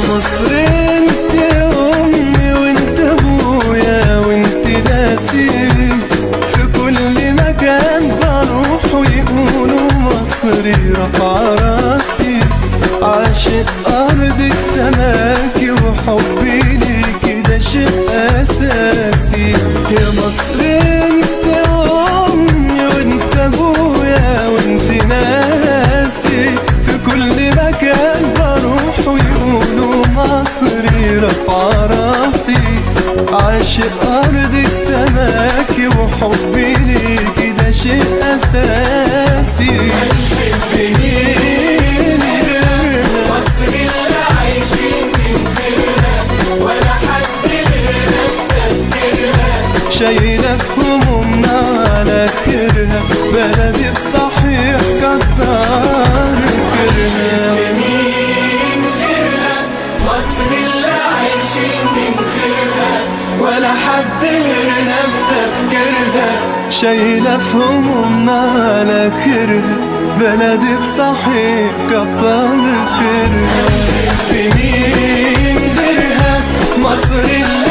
مصر انت امي وانت ابويا وانت ناسي، في كل مكان بروح ويقولوا مصري رفع راسي، عاشق ارضك سماكي وحبي ليكي ده شيء اساسي. يا مصر انت امي وانت ابويا وانت ناسي، في كل مكان بروح ويقولوا مصري رفع راسي، عاشق ارضك سماكي وحبي ليكي ده شيء اساسي. مصر اللي عايشين من خيرها ولا حد غيرنا استذكرها، شايلة في همومنا على خيرها، بلدي بصحيح كتر خيرها. مين غيرها؟ مصر اللي عايشين من خيرها ولا حد غيرنا استذكرها، شايلة في همومنا على خيرها، بلدي بصحيح كتر خيرها. مين غيرها؟ مصر اللي